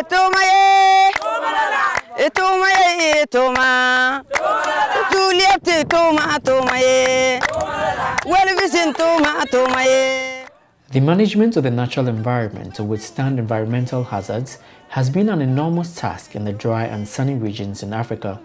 The management of the natural environment to withstand environmental hazards has been an enormous task in the dry and sunny regions in Africa.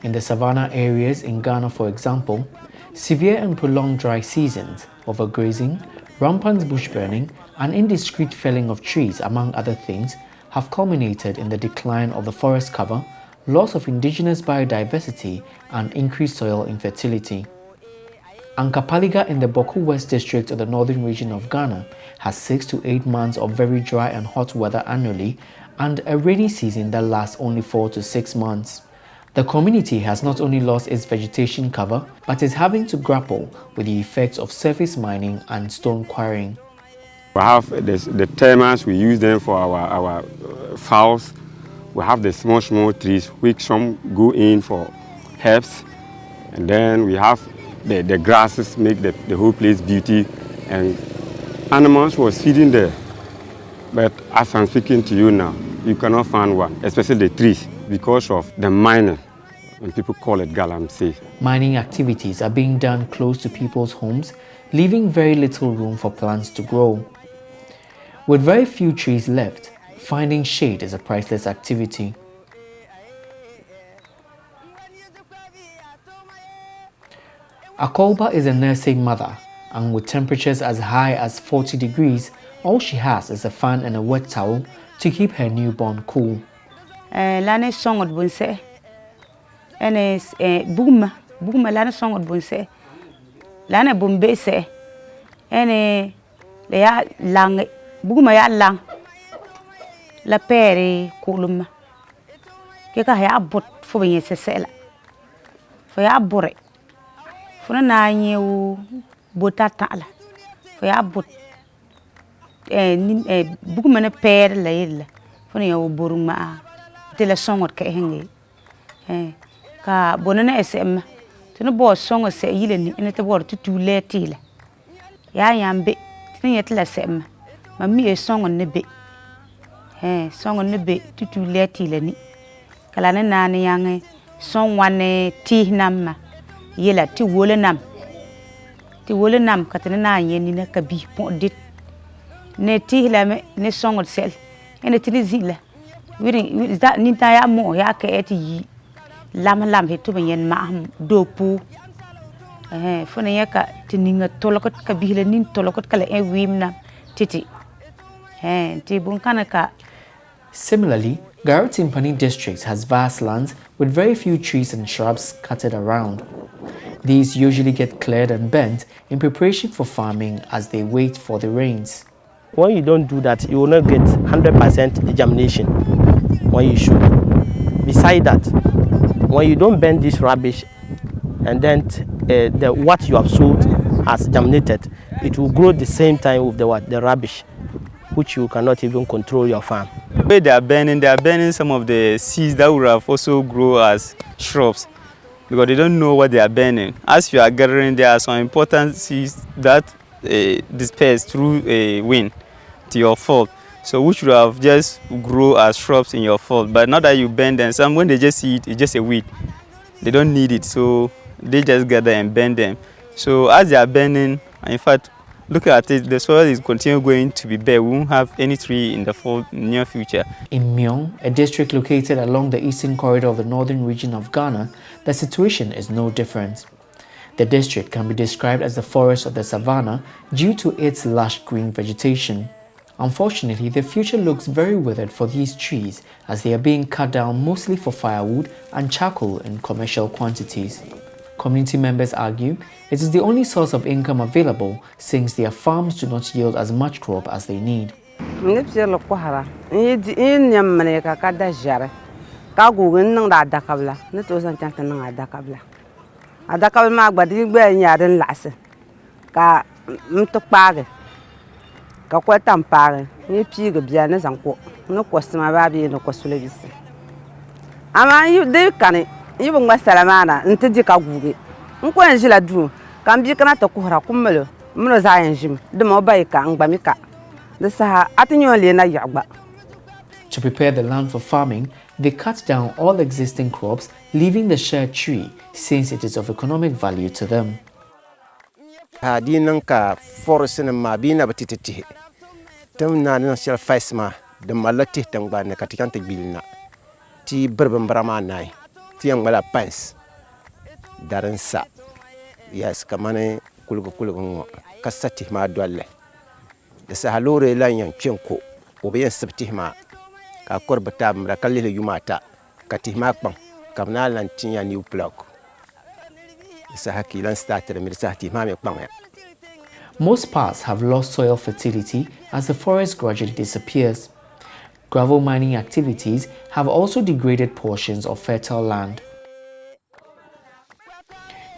In the savanna areas in Ghana, for example, severe and prolonged dry seasons, overgrazing, rampant bush burning, and indiscreet felling of trees, among other things, have culminated in the decline of the forest cover, loss of indigenous biodiversity, and increased soil infertility. Ankapaliga in the Bawku West district of the northern region of Ghana has 6 to 8 months of very dry and hot weather annually and a rainy season that lasts only 4 to 6 months. The community has not only lost its vegetation cover, but is having to grapple with the effects of surface mining and stone quarrying. We have the termites, we use them for our fowls. We have the small trees, which some go in for herbs. And then we have the grasses, make the whole place beauty. And animals was feeding there. But as I'm speaking to you now, you cannot find one, especially the trees, because of the mining. And people call it galamsey. Mining activities are being done close to people's homes, leaving very little room for plants to grow. With very few trees left, finding shade is a priceless activity. Akolba is a nursing mother, and with temperatures as high as 40 degrees, all she has is a fan and a wet towel to keep her newborn cool. Lana song at Bunse, and is a boom, Lana song at Bunse, Lana Bumbe se, and they are lang, boomaya lang, La Perry, Column. Keka ya bot for me, Cecil. For ya bore. For a 9 year botatala. For ya bot a bookman a pair lail. For your buruma till a song of Kahangi. Ka bonana SM. To no boss song of say yelling in the word to 2 late till. Ya am bit, yet less SM. Mammy a song on the bit. Song on the bit to 2 late till any. Kalana nani young song one tea number. Yela ti wolenam katana yen ni ka bi pondit ne ti la me ne songol sel ene tinizila is that ni ta ya mo ya ka eti lam he to yen ma dopu fona ya ka tininga tolokot ka bi la nin tolokot kala e wimna titi ti bun kanaka. Similarly, Garu and Mion district has vast lands with very few trees and shrubs scattered around. These usually get cleared and bent in preparation for farming as they wait for the rains. When you don't do that, you will not get 100% germination when you should. Besides that, when you don't bend this rubbish and then what you have sowed has germinated, it will grow the same time with the rubbish, which you cannot even control your farm. The way they are burning some of the seeds that would have also grow as shrubs, because they don't know what they are burning. As you are gathering, there are some important seeds that disperse through a wind to your field. So which would have just grow as shrubs in your field. But now that you burn them, some when they just see it, it's just a weed. They don't need it, so they just gather and burn them. So as they are burning, in fact, look at it, the soil is continuing going to be bare. We won't have any tree in the near future. In Mion, a district located along the eastern corridor of the northern region of Ghana, the situation is no different. The district can be described as the forest of the savannah due to its lush green vegetation. Unfortunately, the future looks very withered for these trees as they are being cut down mostly for firewood and charcoal in commercial quantities. Community members argue it is the only source of income available since their farms do not yield as much crop as they need. Even West Salamana, and Tedika Googie. Unquenchila drew, can be cannot occur a cumelo, Munozayan Jim, the Mobaika and Bamika. The Saha, Atenolina Yagba. To prepare the land for farming, they cut down all existing crops, leaving the shared tree since it is of economic value to them. Hadinanka forest ma bina batititi. Temna na shel faisma de malati tangba ne katikante bilna. Ti berbembrama nai. Ti yang mala pans. Darensa. Yes, kamane kulugo kasati ma dwalle. De sahalore la yan chenko. Obeyen sabti ma ka korbata mra kalile yumata katihma kpang kamna lan tinya new plug sa hakilan starter mi sa tihma me kpang. Most parts have lost soil fertility as the forest gradually disappears. Gravel mining activities have also degraded portions of fertile land.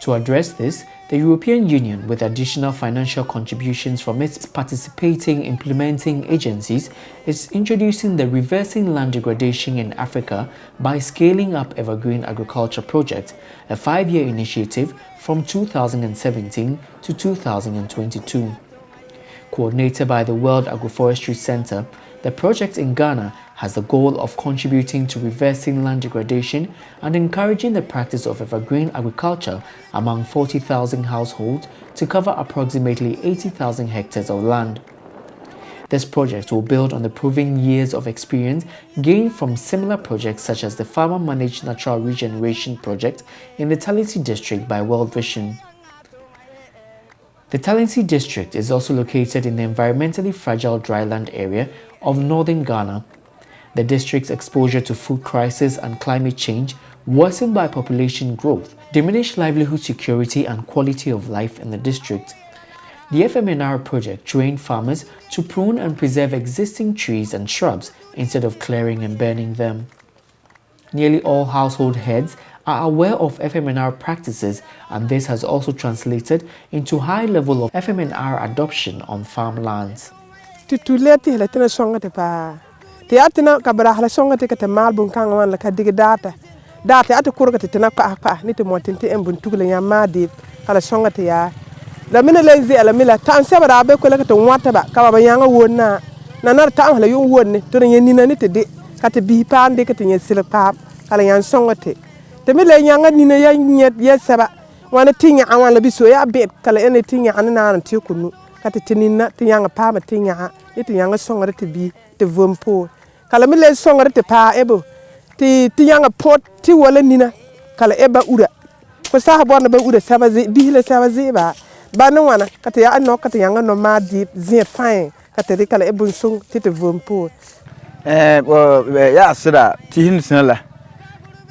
To address this, the European Union, with additional financial contributions from its participating implementing agencies, is introducing the Reversing Land Degradation in Africa by Scaling-up Evergreen Agriculture project, a 5-year initiative from 2017 to 2022. Coordinated by the World Agroforestry Centre, the project in Ghana has the goal of contributing to reversing land degradation and encouraging the practice of evergreen agriculture among 40,000 households to cover approximately 80,000 hectares of land. This project will build on the proven years of experience gained from similar projects such as the Famer Managed Natural Regeneration project in the Talensi District by World Vision. The Talensi District is also located in the environmentally fragile dryland area of northern Ghana. The district's exposure to food crisis and climate change, worsened by population growth, diminished livelihood security and quality of life in the district. The FMNR project trained farmers to prune and preserve existing trees and shrubs instead of clearing and burning them. Nearly all household heads are aware of FMNR practices, and this has also translated into high level of FMNR adoption on farmlands. Tiatina kabara hala songa te kata malbun kanga wan la ka dig data ata kurga te tena pa ni te motinti embun tugle ya madi hala songa te ya la mina lenzi ala mila tan se bara be ko la ka wata ba ka ba yanga wonna na nar ta hala yun wonni to ne ni na ni te de ka te bi pande ka te nya sila pa kala yan songa te mila yanga ni na ya nyet ya saba wana tinya awan la biso ya bet kala ene tinya anana ti kunu ka te tinina tinya pa ma tinya ni te yanga songa te bi te vompo kala mi le songa te pa ebo ti yanga pot ti wala nina kala eba ura ko sa bona ba ura sabazi bihile sabazi ba no wana kata ya no kata yanga no ma di zie fine kata kala ebun sung ti te vompo ya sira ti hin sinala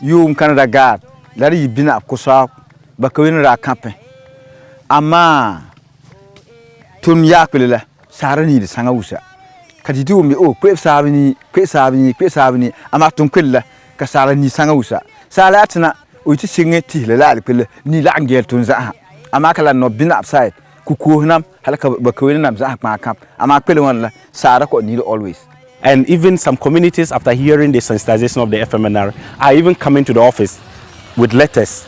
yum Canada gad lari bina kusa ba kawin ra kampe ama tun ya kulila sarani de sanga usa kati tu mi o kwe sabini ama tun kwilla ka sala ni sanga usa sala atna o ti singe ti la kwilla ni la angel tun za ama kala no bina upside ku ko nam halaka ba ko nam za ma kam ama kwilla wala sara ko ni always. And even some communities, after hearing the sensitization of the FMNR, are even coming to the office with letters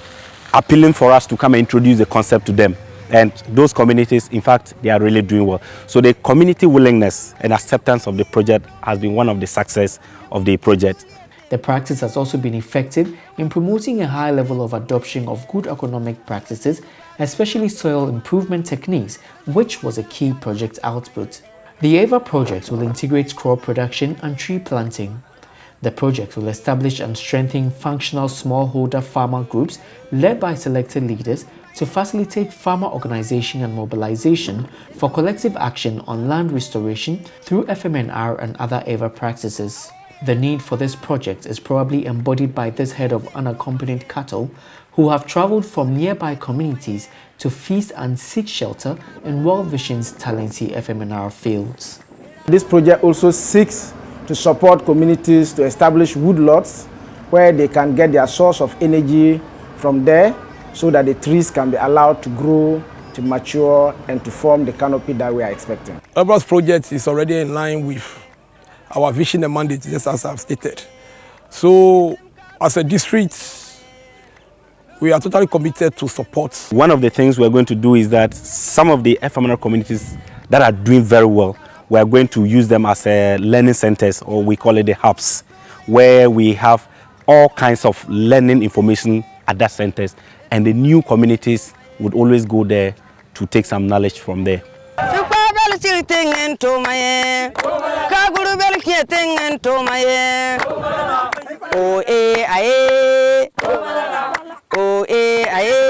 appealing for us to come and introduce the concept to them. And those communities, in fact, they are really doing well. So the community willingness and acceptance of the project has been one of the success of the project. The practice has also been effective in promoting a high level of adoption of good economic practices, especially soil improvement techniques, which was a key project output. The EVA project will integrate crop production and tree planting. The project will establish and strengthen functional smallholder farmer groups led by selected leaders to facilitate farmer organization and mobilization for collective action on land restoration through FMNR and other EVA practices. The need for this project is probably embodied by this herd of unaccompanied cattle who have traveled from nearby communities to feast and seek shelter in World Vision's Talensi FMNR fields. This project also seeks to support communities to establish woodlots where they can get their source of energy from there so that the trees can be allowed to grow, to mature, and to form the canopy that we are expecting. Evergreen's project is already in line with our vision and mandate, just as I've stated. So, as a district, we are totally committed to support. One of the things we're going to do is that some of the FMNR communities that are doing very well, we are going to use them as learning centers, or we call it the hubs, where we have all kinds of learning information at that centers, and the new communities would always go there to take some knowledge from there. Oh, eh, aye. Oh, eh, aye.